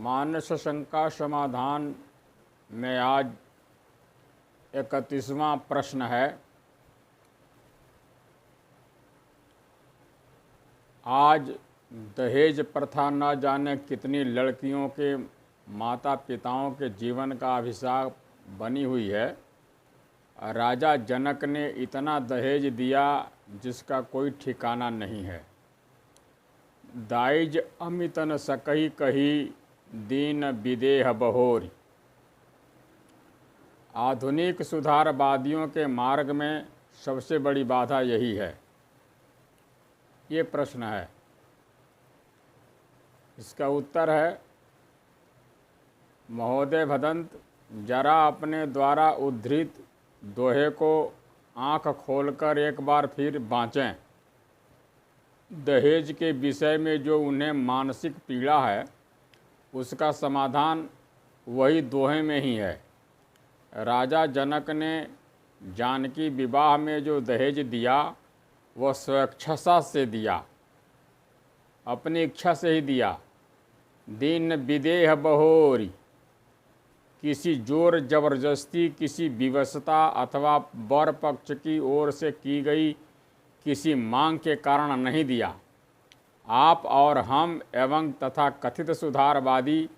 मानस शंका समाधान में आज 31वां प्रश्न है। आज दहेज प्रथा न जाने कितनी लड़कियों के माता पिताओं के जीवन का अभिशाप बनी हुई है। राजा जनक ने इतना दहेज दिया जिसका कोई ठिकाना नहीं है। दाइज अमितन सकही कही दीन विदेह बहोरी। आधुनिक सुधारवादियों के मार्ग में सबसे बड़ी बाधा यही है। ये प्रश्न है, इसका उत्तर है, महोदय भदंत, जरा अपने द्वारा उद्धृत दोहे को आंख खोलकर एक बार फिर बाँचें। दहेज के विषय में जो उन्हें मानसिक पीड़ा है उसका समाधान वही दोहे में ही है। राजा जनक ने जानकी विवाह में जो दहेज दिया वह स्वेच्छा से दिया, अपनी इच्छा से ही दिया। दीन विदेह बहोरी, किसी जोर जबरदस्ती, किसी विवशता अथवा वर पक्ष की ओर से की गई किसी मांग के कारण नहीं दिया। आप और हम एवं तथा कथित सुधारवादी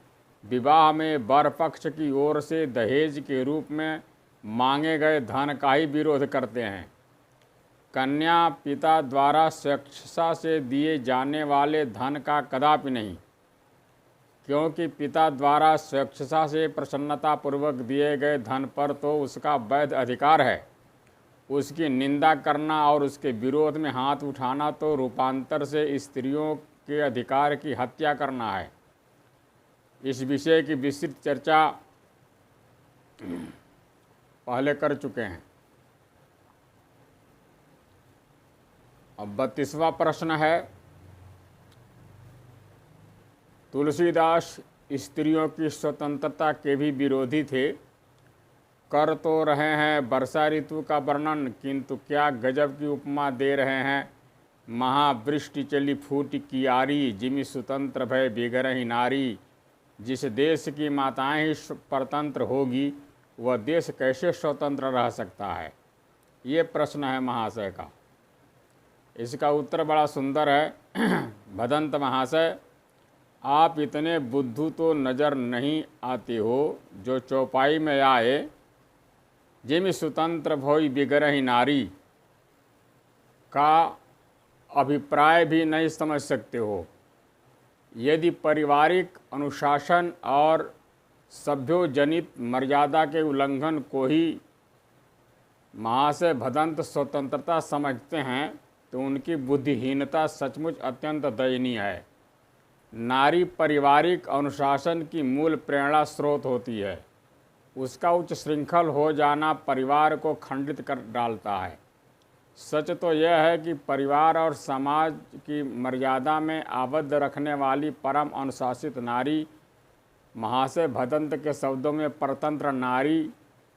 विवाह में वर पक्ष की ओर से दहेज के रूप में मांगे गए धन का ही विरोध करते हैं। कन्या पिता द्वारा स्वेच्छा से दिए जाने वाले धन का कदापि नहीं, क्योंकि पिता द्वारा स्वेच्छा से प्रसन्नतापूर्वक दिए गए धन पर तो उसका वैध अधिकार है। उसकी निंदा करना और उसके विरोध में हाथ उठाना तो रूपांतर से स्त्रियों के अधिकार की हत्या करना है। इस विषय की विस्तृत चर्चा पहले कर चुके हैं। अब 32वां प्रश्न है। तुलसीदास स्त्रियों की स्वतंत्रता के भी विरोधी थे। कर तो रहे हैं वर्षा ऋतु का वर्णन, किंतु क्या गजब की उपमा दे रहे हैं। महावृष्टि चली फूट कियारी, जिमि स्वतंत्र भय बिगरहि नारी। जिस देश की माताएं ही परतंत्र होगी वह देश कैसे स्वतंत्र रह सकता है। ये प्रश्न है महाशय का। इसका उत्तर बड़ा सुंदर है। भदंत महाशय, आप इतने बुद्धू तो नज़र नहीं आते हो जो चौपाई में आए जिमि स्वतंत्र भोई बिगरहि नारी का अभिप्राय भी नहीं समझ सकते हो। यदि पारिवारिक अनुशासन और सभ्योजनित मर्यादा के उल्लंघन को ही महाशय भदंत स्वतंत्रता समझते हैं तो उनकी बुद्धिहीनता सचमुच अत्यंत दयनीय है। नारी पारिवारिक अनुशासन की मूल प्रेरणा स्रोत होती है। उसका उच्च श्रृंखल हो जाना परिवार को खंडित कर डालता है। सच तो यह है कि परिवार और समाज की मर्यादा में आबद्ध रखने वाली परम अनुशासित नारी, महाशय भदंत के शब्दों में परतंत्र नारी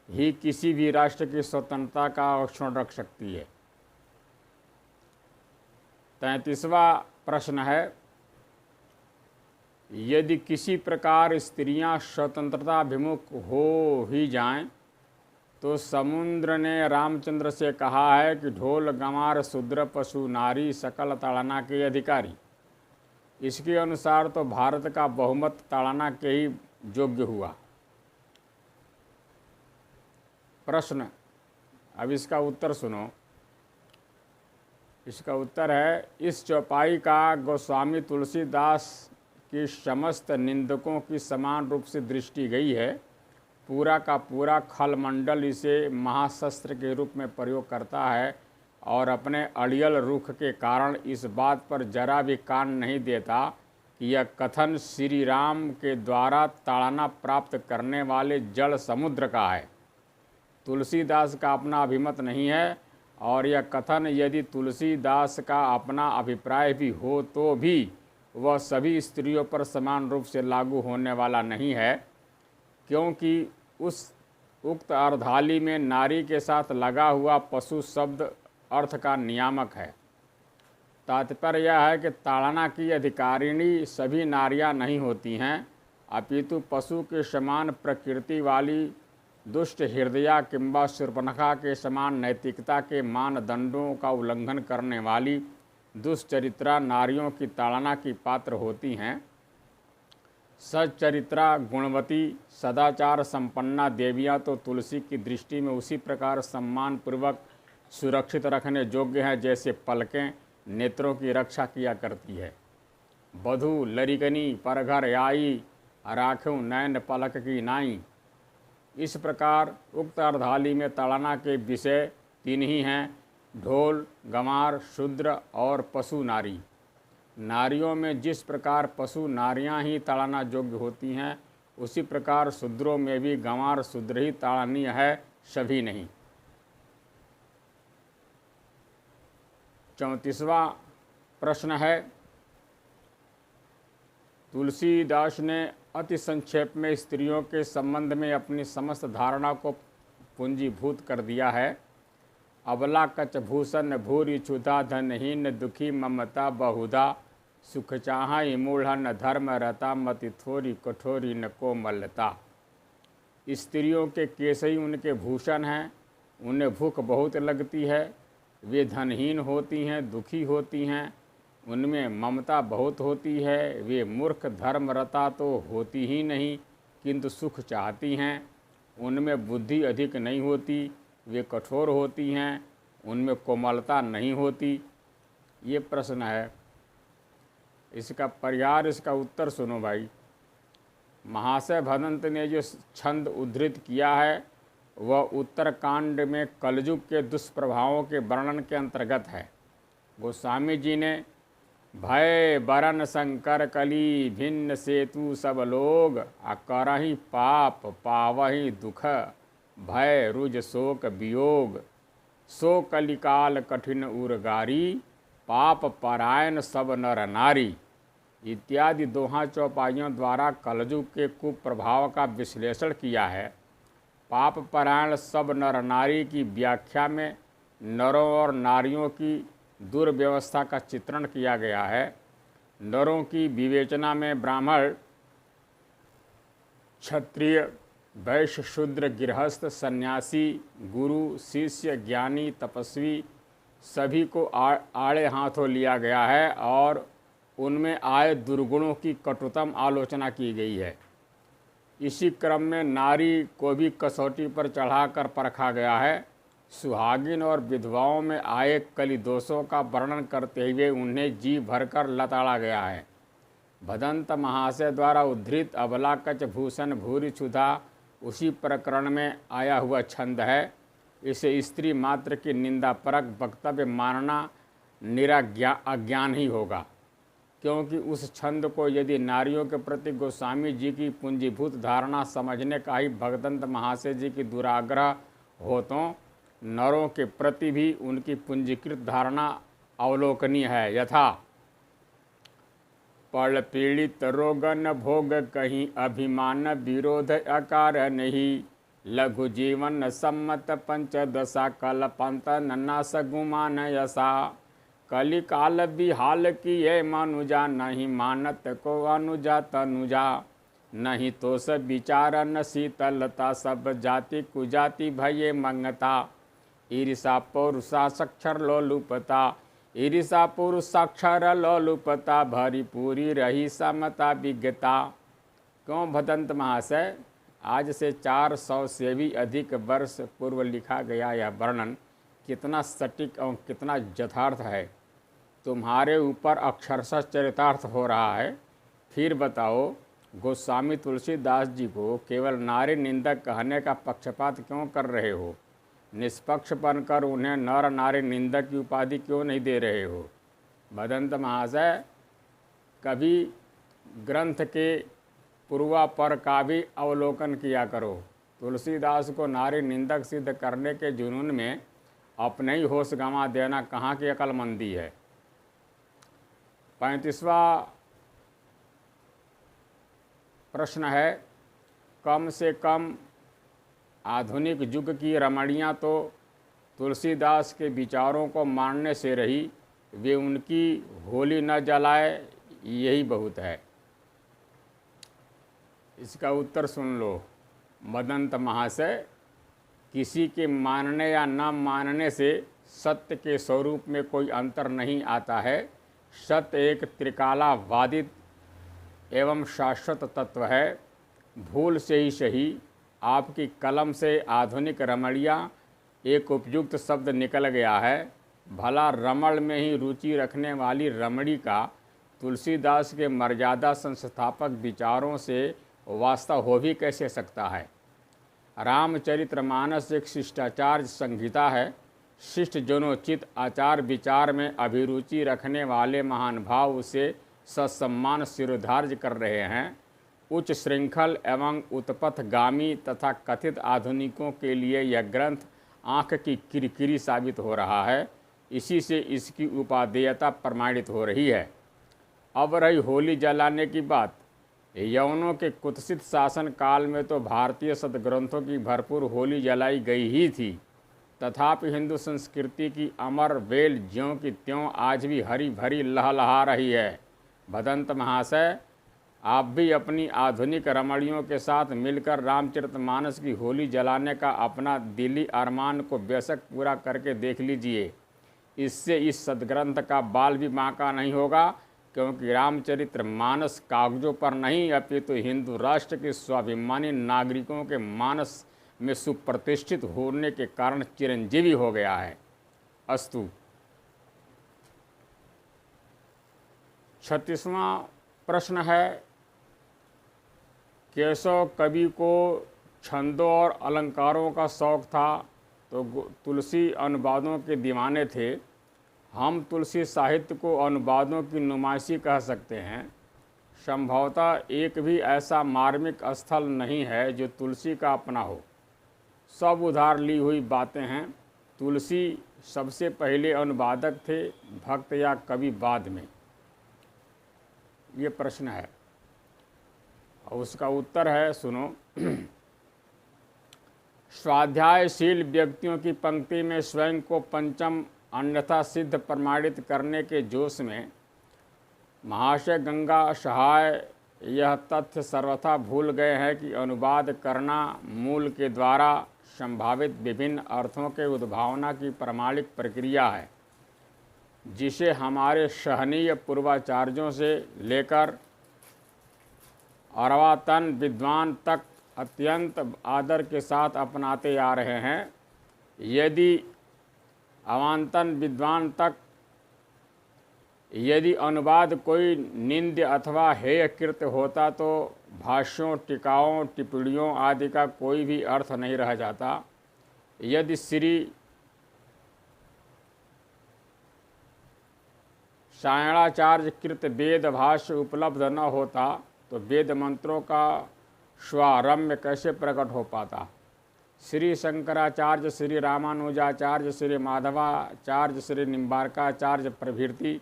ही किसी भी राष्ट्र की स्वतंत्रता का अक्षुण्ण रख सकती है। 33वां प्रश्न है। यदि किसी प्रकार स्त्रियां स्वतंत्रताभिमुख हो ही जाएं, तो समुद्र ने रामचंद्र से कहा है कि ढोल गंवार शूद्र पशु नारी सकल ताड़ना के अधिकारी। इसके अनुसार तो भारत का बहुमत ताड़ना के ही योग्य हुआ। प्रश्न, अब इसका उत्तर सुनो। इसका उत्तर है, इस चौपाई का गोस्वामी तुलसीदास की समस्त निंदकों की समान रूप से दृष्टि गई है। पूरा का पूरा खलमंडल इसे महाशस्त्र के रूप में प्रयोग करता है और अपने अड़ियल रुख के कारण इस बात पर जरा भी कान नहीं देता कि यह कथन श्री राम के द्वारा ताड़ना प्राप्त करने वाले जल समुद्र का है। तुलसीदास का अपना अभिमत नहीं है और यह कथन यदि तुलसीदास का अपना अभिप्राय भी हो तो भी वह सभी स्त्रियों पर समान रूप से लागू होने वाला नहीं है, क्योंकि उस उक्त अर्धाली में नारी के साथ लगा हुआ पशु शब्द अर्थ का नियामक है। तात्पर्य यह है कि ताड़ना की अधिकारिणी सभी नारियां नहीं होती हैं, अपितु पशु के समान प्रकृति वाली दुष्ट हृदया किंबा शूर्पणखा के समान नैतिकता के मानदंडों का उल्लंघन करने वाली दुष्चरित्रा नारियों की ताड़ना की पात्र होती हैं। सच्चरित्रा गुणवती सदाचार संपन्ना देवियाँ तो तुलसी की दृष्टि में उसी प्रकार सम्मानपूर्वक सुरक्षित रखने योग्य हैं जैसे पलकें नेत्रों की रक्षा किया करती है। बधु लरिकनी परघर आई राखूं नैन पलक की नाई। इस प्रकार उक्त अर्धाली में ताड़ना के विषय तीन ही हैं, ढोल, गंवार, शूद्र और पशु नारी। नारियों में जिस प्रकार पशु नारियां ही ताड़ना योग्य होती हैं, उसी प्रकार शूद्रों में भी गंवार शूद्र ही ताड़नीय है, सभी नहीं। 34वां प्रश्न है, तुलसीदास ने अति संक्षेप में स्त्रियों के संबंध में अपनी समस्त धारणा को पूंजीभूत कर दिया है। अबला कच भूषण भूरि क्षुधा धनहीन दुखी ममता बहुधा सुख चाहा मूढ़न धर्म रता मति थोरी कठोरी न कोमलता। स्त्रियों के केश ही उनके भूषण हैं, उन्हें भूख बहुत लगती है, वे धनहीन होती हैं, दुखी होती हैं, उनमें ममता बहुत होती है, वे मूर्ख धर्मरता तो होती ही नहीं किंतु सुख चाहती हैं, उनमें बुद्धि अधिक नहीं होती, वे कठोर होती हैं, उनमें कोमलता नहीं होती। ये प्रश्न है, इसका परिहार, इसका उत्तर सुनो भाई। महाशय भदंत ने जो छंद उद्धृत किया है वह उत्तरकांड में कलयुग के दुष्प्रभावों के वर्णन के अंतर्गत है। गोस्वामी जी ने भय बरन शंकर कली भिन्न सेतु सब लोग करहि पाप पावहि दुख भय रुज शोक वियोग सो कलिकाल कठिन उर्गारी पाप परायण सब नर नारी इत्यादि दोहा चौपाइयों द्वारा कलयुग के कुप्रभाव का विश्लेषण किया है। पाप परायण सब नर नारी की व्याख्या में नरों और नारियों की दुर्व्यवस्था का चित्रण किया गया है। नरों की विवेचना में ब्राह्मण, क्षत्रिय, वैश्य, शूद्र, गृहस्थ, सन्यासी, गुरु, शिष्य, ज्ञानी, तपस्वी सभी को आड़े हाथों लिया गया है और उनमें आए दुर्गुणों की कटुतम आलोचना की गई है। इसी क्रम में नारी को भी कसौटी पर चढ़ाकर परखा गया है। सुहागिन और विधवाओं में आए कली दोषों का वर्णन करते हुए उन्हें जी भरकर लताड़ा गया है। भदंत महाशय द्वारा उद्धृत अबला कच भूषण भूरि क्षुधा उसी प्रकरण में आया हुआ छंद है। इसे स्त्री मात्र की निंदा परक वक्तव्य मानना निरा अज्ञान ही होगा, क्योंकि उस छंद को यदि नारियों के प्रति गोस्वामी जी की पूंजीभूत धारणा समझने का ही भगदंत महाशय जी की दुराग्रह हो तो नरों के प्रति भी उनकी पूंजीकृत धारणा अवलोकनीय है। यथा पड़ पीड़ित रोगन भोग कहीं अभिमान विरोध अकार नहीं लघु जीवन सम्मत पंचदशा कल्पंत नन्ना सगुमान यसा कली काल बिहाल की ये मनुजा नहीं मानत को अनुजा तनुजा नहीं तो सब विचार न शीतलता सब जाति कुजाति भये मंगता ईर्षा पौरुषा साक्षर लोलुपता ईर्षा पुरुषाक्षर लोलुपता भरी पूरी रही समता विज्ञता। क्यों भदंत महाशय, आज से 400 से भी अधिक वर्ष पूर्व लिखा गया यह वर्णन कितना सटीक और कितना यथार्थ है। तुम्हारे ऊपर अक्षरशः चरितार्थ हो रहा है। फिर बताओ, गोस्वामी तुलसीदास जी को केवल नारी निंदक कहने का पक्षपात क्यों कर रहे हो? निष्पक्ष बनकर उन्हें नर नारी निंदक की उपाधि क्यों नहीं दे रहे हो? भदंत महाशय, कभी ग्रंथ के पूर्वापर का भी अवलोकन किया करो। तुलसीदास को नारी निंदक सिद्ध करने के जुनून में अपने ही होश गंवा देना कहाँ की अक्लमंदी है। 35वां प्रश्न है, कम से कम आधुनिक युग की रमणियाँ तो तुलसीदास के विचारों को मानने से रही, वे उनकी होली न जलाए यही बहुत है। इसका उत्तर सुन लो। मदंत महाशय, किसी के मानने या न मानने से सत्य के स्वरूप में कोई अंतर नहीं आता है। सत्य एक त्रिकालाबाधित एवं शाश्वत तत्व है। भूल से ही सही, आपकी कलम से आधुनिक रमणिया एक उपयुक्त शब्द निकल गया है। भला रमण में ही रुचि रखने वाली रमणी का तुलसीदास के मर्यादा संस्थापक विचारों से वास्ता हो भी कैसे सकता है। रामचरितमानस एक शिष्टाचार संहिता है। शिष्ट जनोचित आचार विचार में अभिरुचि रखने वाले महान भाव उसे ससम्मान सिरोधार्य कर रहे हैं। उच्च श्रृंखल एवं उत्पथगामी तथा कथित आधुनिकों के लिए यह ग्रंथ आँख की किरकिरी साबित हो रहा है। इसी से इसकी उपादेयता प्रमाणित हो रही है। अब रही होली जलाने की बात। यवनों के कुत्सित शासन काल में तो भारतीय सदग्रंथों की भरपूर होली जलाई गई ही थी। तथापि हिंदू संस्कृति की अमर वेल ज्यों की त्यों आज भी हरी भरी लहलहा रही है। भदंत महाशय, आप भी अपनी आधुनिक रमणियों के साथ मिलकर रामचरितमानस की होली जलाने का अपना दिली अरमान को बेशक पूरा करके देख लीजिए। इससे इस सदग्रंथ का बाल भी बांका नहीं होगा, क्योंकि रामचरितमानस कागजों पर नहीं अपितु हिंदू राष्ट्र के स्वाभिमानी नागरिकों के मानस में सुप्रतिष्ठित होने के कारण चिरंजीवी हो गया है। अस्तु। 36वां प्रश्न है, केशव कवि को छंदों और अलंकारों का शौक था तो तुलसी अनुवादों के दीवाने थे। हम तुलसी साहित्य को अनुवादों की नुमाइशी कह सकते हैं। संभवतः एक भी ऐसा मार्मिक स्थल नहीं है जो तुलसी का अपना हो। सब उधार ली हुई बातें हैं। तुलसी सबसे पहले अनुवादक थे, भक्त या कवि बाद में? ये प्रश्न है और उसका उत्तर है, सुनो। स्वाध्यायशील व्यक्तियों की पंक्ति में स्वयं को पंचम अन्यथा सिद्ध प्रमाणित करने के जोश में महाशय गंगा सहाय यह तथ्य सर्वथा भूल गए हैं कि अनुवाद करना मूल के द्वारा संभावित विभिन्न अर्थों के उद्भावना की प्रमाणिक प्रक्रिया है, जिसे हमारे सहनीय पूर्वाचार्यों से लेकर अर्वातन विद्वान तक अत्यंत आदर के साथ अपनाते आ रहे हैं। यदि अवांतन विद्वान तक यदि अनुवाद कोई निंद्य अथवा हेय कृत्य होता तो भाष्यों, टीकाओं, टिप्पणियों आदि का कोई भी अर्थ नहीं रह जाता। यदि श्री सायणाचार्य कृत वेद भाष्य उपलब्ध न होता तो वेद मंत्रों का स्वारम्य कैसे प्रकट हो पाता। श्री शंकराचार्य, श्री रामानुजाचार्य, श्री माधवाचार्य, श्री निम्बारकाचार्य प्रभृति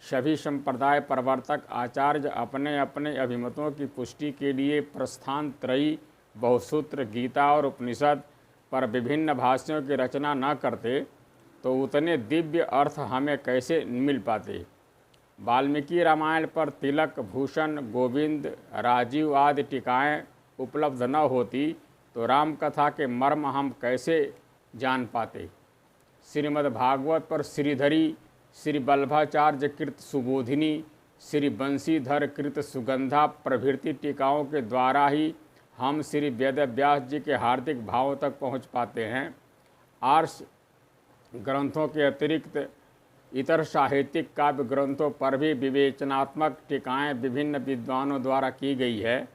सभी संप्रदाय प्रवर्तक आचार्य अपने अपने अभिमतों की पुष्टि के लिए प्रस्थान त्रयी, बहुसूत्र, गीता और उपनिषद पर विभिन्न भाष्यों की रचना न करते तो उतने दिव्य अर्थ हमें कैसे मिल पाते। वाल्मीकि रामायण पर तिलक, भूषण, गोविंद, राजीव आदि टीकाएँ उपलब्ध न होती तो राम कथा के मर्म हम कैसे जान पाते। श्रीमद्भागवत पर श्रीधरी, श्री वल्लभाचार्य कृत सुबोधिनी, श्री बंशीधर कृत सुगंधा प्रभृति टीकाओं के द्वारा ही हम श्री वेदव्यास जी के हार्दिक भावों तक पहुँच पाते हैं। आर्ष ग्रंथों के अतिरिक्त इतर साहित्यिक काव्य ग्रंथों पर भी विवेचनात्मक टीकाएँ विभिन्न विद्वानों द्वारा की गई है,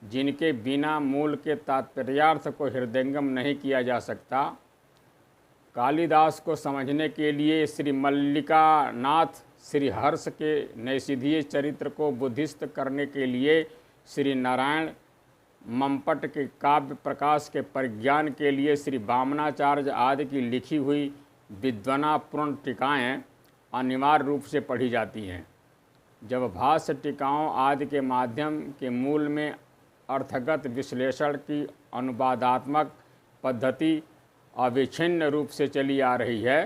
जिनके बिना मूल के तात्पर्यार्थ को हृदयंगम नहीं किया जा सकता। कालिदास को समझने के लिए श्री मल्लिकानाथ, श्री हर्ष के नैषधीय चरित्र को बुद्धिस्त करने के लिए श्री नारायण मम्पट के काव्य प्रकाश के परिज्ञान के लिए श्री वामनाचार्य आदि की लिखी हुई विद्वनापूर्ण टीकाएँ अनिवार्य रूप से पढ़ी जाती हैं। जब भाष्य, टीकाओं आदि के माध्यम के मूल में अर्थगत विश्लेषण की अनुवादात्मक पद्धति अविच्छिन्न रूप से चली आ रही है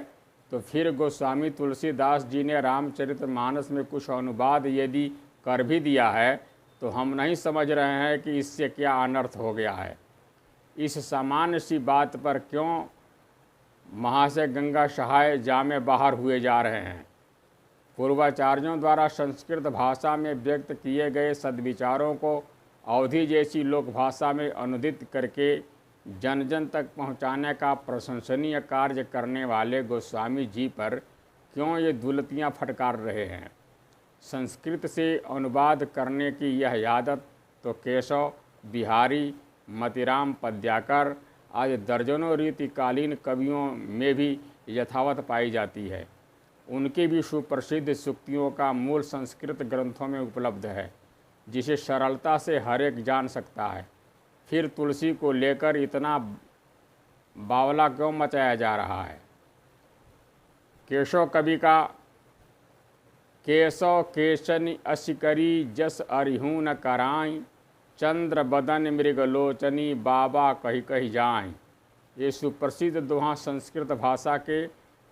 तो फिर गोस्वामी तुलसीदास जी ने रामचरितमानस में कुछ अनुवाद यदि कर भी दिया है तो हम नहीं समझ रहे हैं कि इससे क्या अनर्थ हो गया है। इस सामान्य सी बात पर क्यों महाशय गंगा सहाय जामे बाहर हुए जा रहे हैं। पूर्वाचार्यों द्वारा संस्कृत भाषा में व्यक्त किए गए सद्विचारों को अवधि जैसी लोक भाषा में अनुदित करके जन जन तक पहुंचाने का प्रशंसनीय कार्य करने वाले गोस्वामी जी पर क्यों ये दुलतियाँ फटकार रहे हैं। संस्कृत से अनुवाद करने की यह आदत तो केशव, बिहारी, मतिराम पद्याकर आज दर्जनों रीतिकालीन कवियों में भी यथावत पाई जाती है। उनकी भी सुप्रसिद्ध सूक्तियों का मूल संस्कृत ग्रंथों में उपलब्ध है, जिसे सरलता से हर एक जान सकता है। फिर तुलसी को लेकर इतना बावला क्यों मचाया जा रहा है। केशव कवि का केशव केशनि अशिकरी जस अरिहून कराई, चंद्र बदन मृगलोचनी बाबा कही कही जाए। ये सुप्रसिद्ध दोहा संस्कृत भाषा के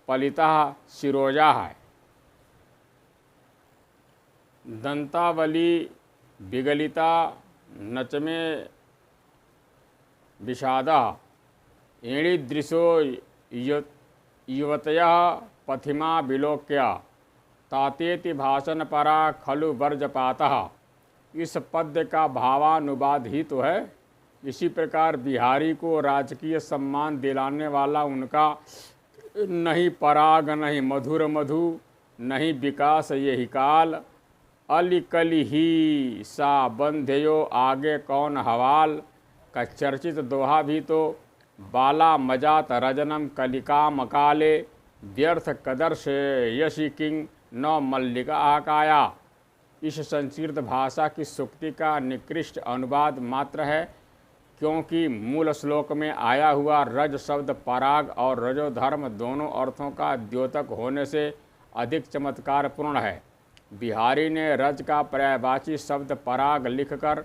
पलिता शिरोजा है। दंतावली विगलिता नचमे विषादा, एणीदृशो युवतया पथिमा विलोक्या, तातेति भाषण परा खलु वर्जपातः। इस पद्य का भावानुवाद ही तो है। इसी प्रकार बिहारी को राजकीय सम्मान दिलाने वाला उनका नहीं पराग नहीं मधुर मधु नहीं विकास यही काल, अलिकली ही सा बंध्यो आगे कौन हवाल का चर्चित दोहा भी तो बाला मजात रजनम कलिका मकाले, व्यर्थ कदर से यशी किंग न मल्लिका आकाया। इस संस्कृत भाषा की सूक्ति का निकृष्ट अनुवाद मात्र है, क्योंकि मूल श्लोक में आया हुआ रज शब्द पराग और रजोधर्म दोनों अर्थों का द्योतक होने से अधिक चमत्कारपूर्ण है। बिहारी ने रज का पर्यायवाची शब्द पराग लिखकर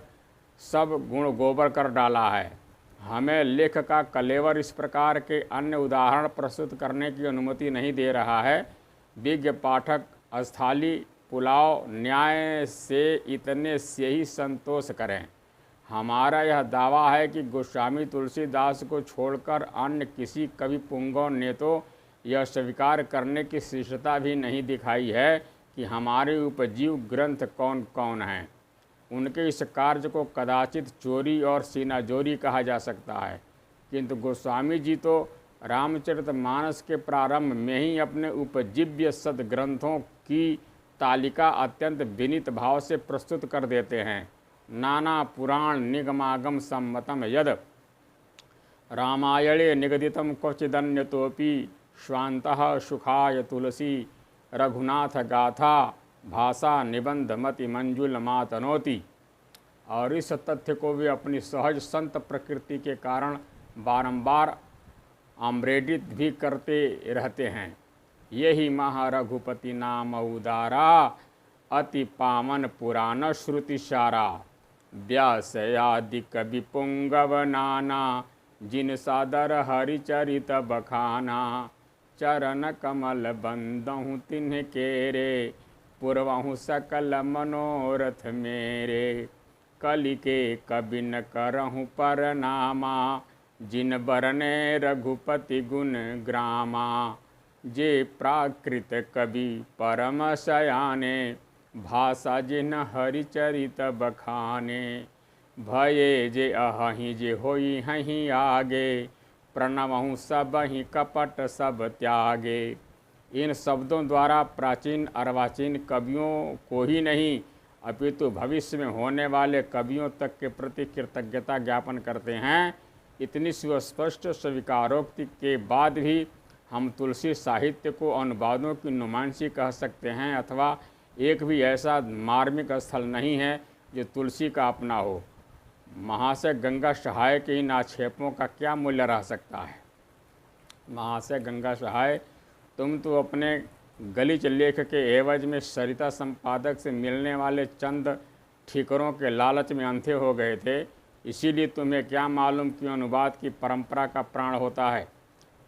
सब गुण गोबर कर डाला है। हमें लेख का कलेवर इस प्रकार के अन्य उदाहरण प्रस्तुत करने की अनुमति नहीं दे रहा है। विज्ञ पाठक अस्थाली पुलाव न्याय से इतने से ही संतोष करें। हमारा यह दावा है कि गोस्वामी तुलसीदास को छोड़कर अन्य किसी कवि पुंगव ने तो यह स्वीकार करने की शिष्टता भी नहीं दिखाई है कि हमारे उपजीव ग्रंथ कौन कौन हैं। उनके इस कार्य को कदाचित चोरी और सीनाजोरी कहा जा सकता है, किंतु गोस्वामी जी तो रामचरितमानस के प्रारंभ में ही अपने उपजीव्य सद्ग्रंथों की तालिका अत्यंत विनीत भाव से प्रस्तुत कर देते हैं। नाना पुराण निगमागम सम्मतम यद रामायणे निगदितम क्वचिदन्यतोपि, स्वान्तः सुखाय तुलसी रघुनाथ गाथा भाषा निबंध मति मंजुल मातनोति। और इस तथ्य को वे अपनी सहज संत प्रकृति के कारण बारंबार आम्रेडित भी करते रहते हैं। यही महारघुपति नाम उदारा, अति पावन पुराण श्रुति सारा, व्यास आदि कवि पुंगव नाना, जिन सादर हरिचरित बखाना, चरण कमल बंदहु तिन्ह केरे, पूर्वहु सकल मनोरथ मेरे, कलि के कवि न करहु परनामा, जिन बरने रघुपति गुण ग्रामा, जे प्राकृत कवि परम सयाने, भाषा जिन हरिचरित बखाने, भये जे अहि जे होई हहीं आगे, प्रणवहु सब ही कपट सब त्यागे। इन शब्दों द्वारा प्राचीन अर्वाचीन कवियों को ही नहीं अपितु भविष्य में होने वाले कवियों तक के प्रति कृतज्ञता ज्ञापन करते हैं। इतनी सुस्पष्ट स्वीकारोक्ति के बाद भी हम तुलसी साहित्य को अनुवादों की नुमाइशी कह सकते हैं, अथवा एक भी ऐसा मार्मिक स्थल नहीं है जो तुलसी का अपना हो। महाशय गंगा सहाय के इन आक्षेपों का क्या मूल्य रह सकता है। महाशय गंगा सहाय, तुम तो अपने गलिच लेख के एवज में सरिता संपादक से मिलने वाले चंद ठीकरों के लालच में अंधे हो गए थे, इसीलिए तुम्हें क्या मालूम कि अनुवाद की परंपरा का प्राण होता है।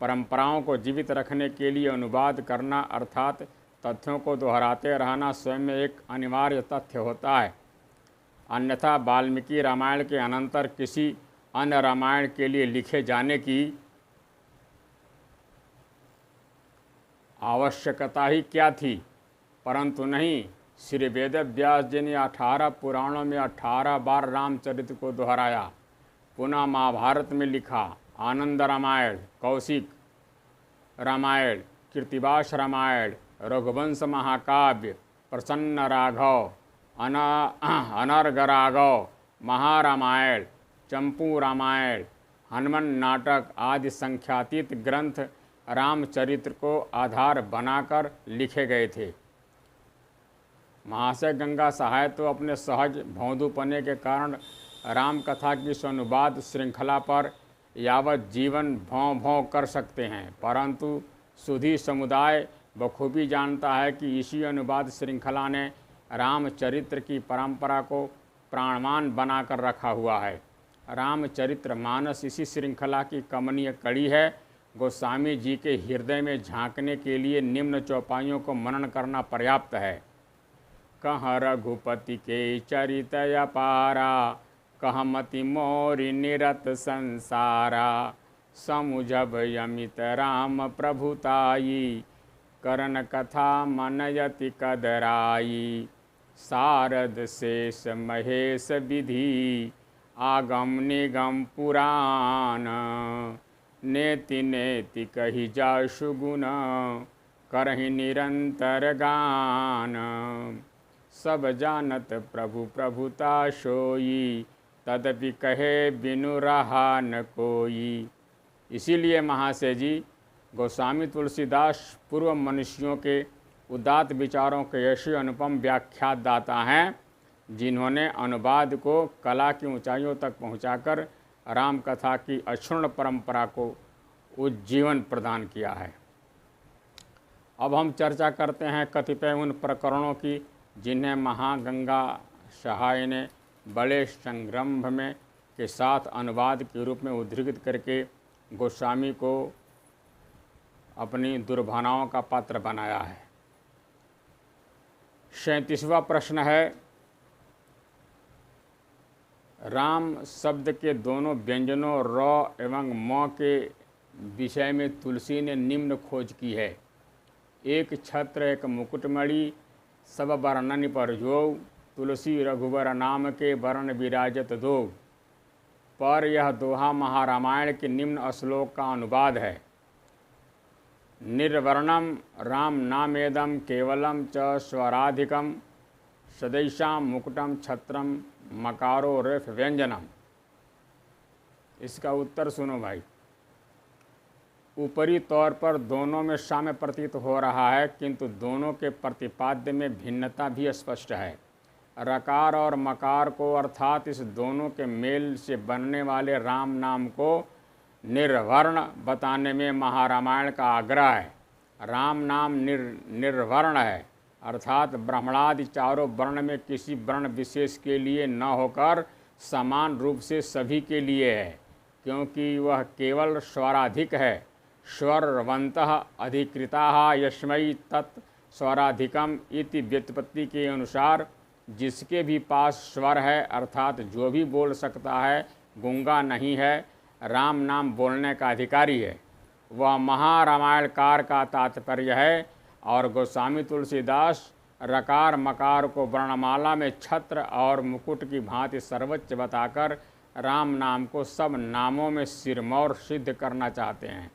परंपराओं को जीवित रखने के लिए अनुवाद करना अर्थात तथ्यों को दोहराते रहना स्वयं में एक अनिवार्य तथ्य होता है। अन्यथा वाल्मीकि रामायण के अनंतर किसी अन्य रामायण के लिए लिखे जाने की आवश्यकता ही क्या थी। परंतु नहीं, श्री वेद व्यास जी ने 18 पुराणों में 18 बार रामचरित्र को दोहराया, पुनः महाभारत में लिखा, आनंद रामायण, कौशिक रामायण, कृतिवास रामायण, रघुवंश महाकाव्य, प्रसन्न राघव, अनर्घ राघव, महारामायण, चंपू रामायण, हनुमान नाटक आदि संख्यातीत ग्रंथ रामचरित्र को आधार बनाकर लिखे गए थे। महाशय गंगा सहाय तो अपने सहज भौंदूपने के कारण राम कथा की अनुवाद श्रृंखला पर यावत जीवन भौं भौं कर सकते हैं, परंतु सुधी समुदाय बखूबी जानता है कि इसी अनुवाद श्रृंखला ने रामचरित्र की परंपरा को प्राणवान बनाकर रखा हुआ है। रामचरित्र मानस इसी श्रृंखला की कमनीय कड़ी है। गोस्वामी जी के हृदय में झांकने के लिए निम्न चौपाइयों को मनन करना पर्याप्त है। कह रघुपति के चरित अपारा, कह मति मोरि निरत संसारा, समुझब यमित राम प्रभुताई, करन कथा मनयति कदराई, सारद शेष महेश विधि, आगम निगम पुराण, नेति नेति कही जासु गुण, करहि निरंतर गान, सब जानत प्रभु प्रभुता सोई, तदपि कहे बिनु रहा न कोई। इसीलिए महाशय जी गोस्वामी तुलसीदास पूर्व मनुष्यों के उदात्त विचारों के ऐसे अनुपम व्याख्यादाता हैं, जिन्होंने अनुवाद को कला की ऊंचाइयों तक पहुंचाकर राम कथा की अक्षुण्ण परंपरा को उज्जीवन प्रदान किया है। अब हम चर्चा करते हैं कतिपय उन प्रकरणों की जिन्हें महागंगा सहाय ने बड़े संरंभ में के साथ अनुवाद के रूप में उद्धृत करके गोस्वामी को अपनी दुर्भावनाओं का पात्र बनाया है। 37वां प्रश्न है, राम शब्द के दोनों व्यंजनों र एवं म के विषय में तुलसी ने निम्न खोज की है। एक छत्र एक मुकुटमणि सब वर्णन पर जो, तुलसी रघुवर नाम के वर्ण विराजत दो। पर यह दोहा महारामायण के निम्न श्लोक का अनुवाद है। निर्वर्णम राम नामेदम केवलम च स्वराधिकम, सदैशाम मुकुटम छत्रम मकारो रेफ व्यंजनम। इसका उत्तर सुनो भाई। ऊपरी तौर पर दोनों में साम्य प्रतीत हो रहा है, किंतु दोनों के प्रतिपाद्य में भिन्नता भी स्पष्ट है। रकार और मकार को अर्थात इस दोनों के मेल से बनने वाले राम नाम को निर्वर्ण बताने में महारामायण का आग्रह है। राम नाम निर्वर्ण है, अर्थात ब्राह्मणादि चारों वर्ण में किसी वर्ण विशेष के लिए न होकर समान रूप से सभी के लिए है, क्योंकि वह केवल स्वराधिक है। स्वरवन्तः अधिकृताः यस्मै तत् स्वराधिकम इति व्युत्पत्ति के अनुसार जिसके भी पास स्वर है, अर्थात जो भी बोल सकता है, गूंगा नहीं है, राम नाम बोलने का अधिकारी है, वह महारामायणकार का तात्पर्य है। और गोस्वामी तुलसीदास रकार मकार को वर्णमाला में छत्र और मुकुट की भांति सर्वोच्च बताकर राम नाम को सब नामों में सिरमौर सिद्ध करना चाहते हैं।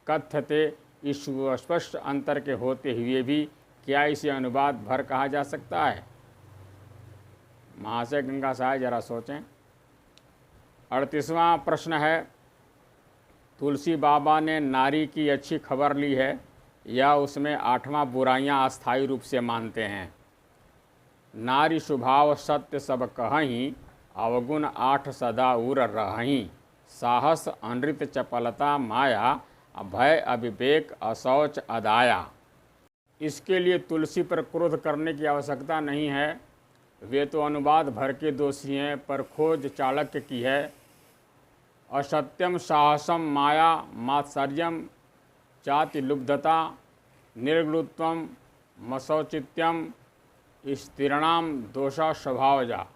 कथ्यते इस स्पष्ट अंतर के होते हुए भी क्या इसे अनुवाद भर कहा जा सकता है? महाशय गंगा साहब जरा सोचें। 38वां प्रश्न है, तुलसी बाबा ने नारी की अच्छी खबर ली है या उसमें 8वां बुराइयां अस्थायी रूप से मानते हैं? नारी स्वभाव सत्य सब कहहीं, अवगुण 8 सदा उर रहहीं, साहस अनृत चपलता माया, भय अविवेक अशौच अदाया। इसके लिए तुलसी पर क्रोध करने की आवश्यकता नहीं है, वे तो अनुवाद भर के दोषी हैं, पर खोज चाणक्य की है। असत्यम साहसम माया मात्सर्यम चातिलुब्धता निर्गुणत्वम मशौचित्यम स्त्रीणाम दोषा स्वभावजा।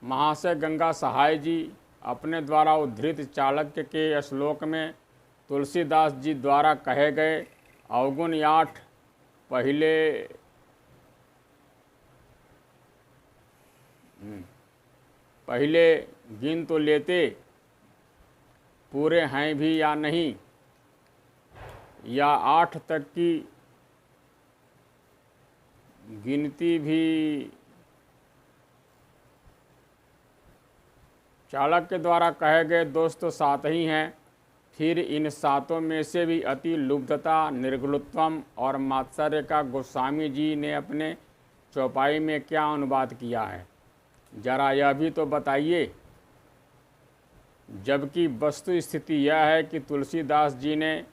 महाशय गंगा सहाय जी अपने द्वारा उद्धृत चाणक्य के श्लोक में तुलसीदास जी द्वारा कहे गए अवगुण 8 पहले गिन तो लेते, पूरे हैं भी या नहीं, या 8 तक की गिनती भी चाणक्य द्वारा कहे गए दोष तो 7 ही हैं। फिर इन 7 में से भी अति लुब्धता, निर्गुणत्वम और मात्सर्य का गोस्वामी जी ने अपने चौपाई में क्या अनुवाद किया है, जरा यह भी तो बताइए। जबकि वस्तु स्थिति यह है कि तुलसीदास जी ने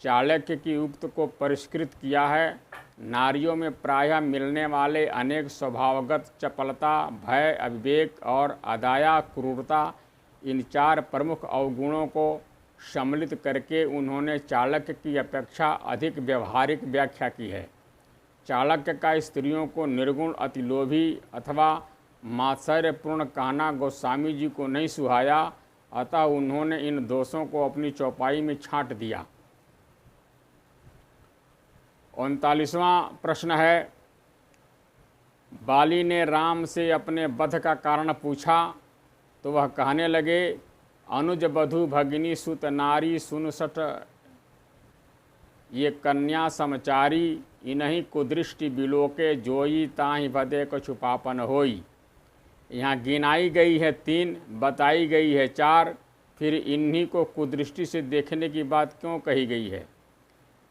चाणक्य की उक्त को परिष्कृत किया है। नारियों में प्रायः मिलने वाले अनेक स्वभावगत चपलता, भय, अविवेक और अदाया क्रूरता, इन 4 प्रमुख अवगुणों को सम्मिलित करके उन्होंने चाणक्य की अपेक्षा अधिक व्यवहारिक व्याख्या की है। चाणक्य का स्त्रियों को निर्गुण, अतिलोभी अथवा मात्सर्यपूर्ण कहना गोस्वामी जी को नहीं सुहाया, अतः उन्होंने इन दोषों को अपनी चौपाई में छांट दिया। 39वां प्रश्न है, बाली ने राम से अपने वध का कारण पूछा तो वह कहने लगे, अनुज बधु भगिनी सुत नारी सुन सट ये कन्या समचारी, इन्हीं कुदृष्टि बिलोके जोई ताहि भदे को छुपापन होई। यहाँ गिनाई गई है 3, बताई गई है 4, फिर इन्हीं को कुदृष्टि से देखने की बात क्यों कही गई है?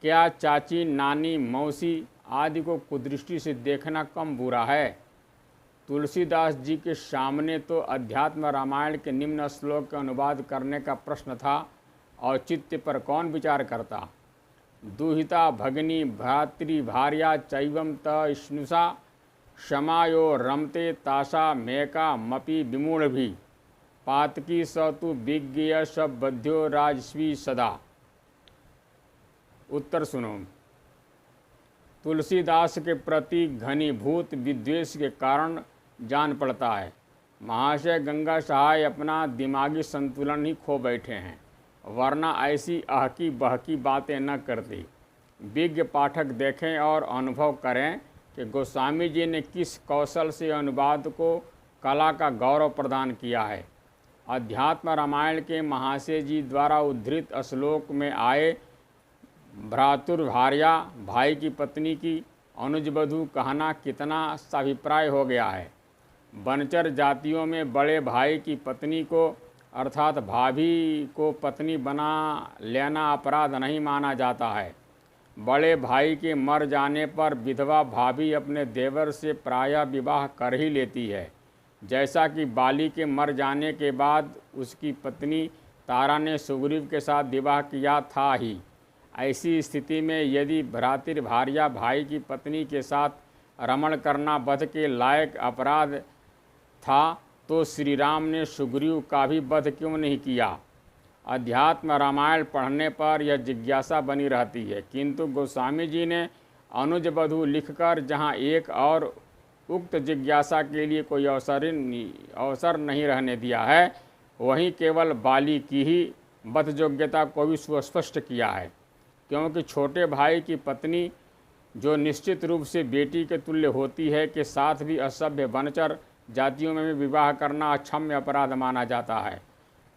क्या चाची, नानी, मौसी आदि को कुदृष्टि से देखना कम बुरा है? तुलसीदास जी के सामने तो अध्यात्म रामायण के निम्न श्लोक के अनुवाद करने का प्रश्न था, औचित्य पर कौन विचार करता? दुहिता भगिनी भ्रातृ भार्या चैवम त स्नुषा क्षमायो रमते तासा मेका मपि विमूढ़ भी पातकी स तु विज्ञ सब बध्यो राजस्वी सदा। उत्तर सुनो। तुलसीदास के प्रति घनीभूत विद्वेष के कारण जान पड़ता है महाशय गंगा सहाय अपना दिमागी संतुलन ही खो बैठे हैं, वरना ऐसी अहकी बहकी बातें न करते। विज्ञ पाठक देखें और अनुभव करें कि गोस्वामी जी ने किस कौशल से अनुवाद को कला का गौरव प्रदान किया है। अध्यात्म रामायण के महाशय जी द्वारा उद्धृत श्लोक में आए भ्रातुर्भार्या, भाई की पत्नी की अनुजवधू कहना कितना साभिप्राय हो गया है। बनचर जातियों में बड़े भाई की पत्नी को अर्थात भाभी को पत्नी बना लेना अपराध नहीं माना जाता है। बड़े भाई के मर जाने पर विधवा भाभी अपने देवर से प्रायः विवाह कर ही लेती है, जैसा कि बाली के मर जाने के बाद उसकी पत्नी तारा ने सुग्रीव के साथ विवाह किया था ही। ऐसी स्थिति में यदि भ्रातृभार्या भाई की पत्नी के साथ रमण करना वध के लायक अपराध था, तो श्री राम ने सुग्रीव का भी वध क्यों नहीं किया? अध्यात्म रामायण पढ़ने पर यह जिज्ञासा बनी रहती है, किंतु गोस्वामी जी ने अनुजवधू लिखकर जहाँ एक और उक्त जिज्ञासा के लिए कोई अवसर नहीं रहने दिया है, वहीं केवल बाली की ही वध योग्यता को भी सुस्पष्ट किया है। क्योंकि छोटे भाई की पत्नी जो निश्चित रूप से बेटी के तुल्य होती है के साथ भी असभ्य बनचर जातियों में भी विवाह करना अक्षम्य अपराध माना जाता है।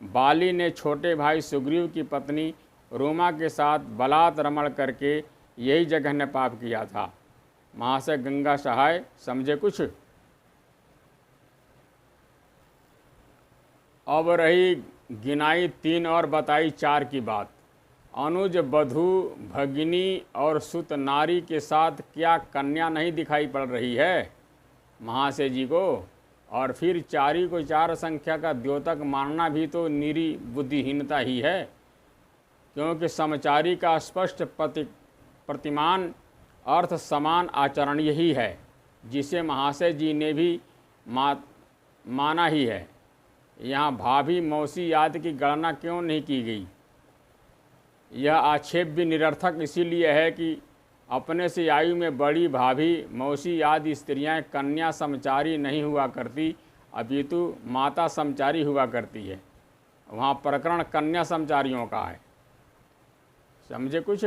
बाली ने छोटे भाई सुग्रीव की पत्नी रोमा के साथ बलात् रमण करके यही जघन्य पाप किया था। महाशय गंगा सहाय समझे कुछ? अब रही गिनाई 3 और बताई 4 की बात। अनुज बधू भगिनी और सुत नारी के साथ क्या कन्या नहीं दिखाई पड़ रही है महाशय जी को? और फिर 4 को 4 संख्या का द्योतक मानना भी तो निरी बुद्धिहीनता ही है, क्योंकि समचारी का स्पष्ट प्रतिमान अर्थ समान आचरण यही है, जिसे महाशय जी ने भी माना ही है। यहाँ भाभी, मौसी आदि की गणना क्यों नहीं की गई? यह आक्षेप भी निरर्थक इसीलिए है कि अपने से आयु में बड़ी भाभी, मौसी आदि स्त्रियां कन्या समचारी नहीं हुआ करती, अपितु माता समचारी हुआ करती है। वहाँ प्रकरण कन्या समचारियों का है। समझे कुछ?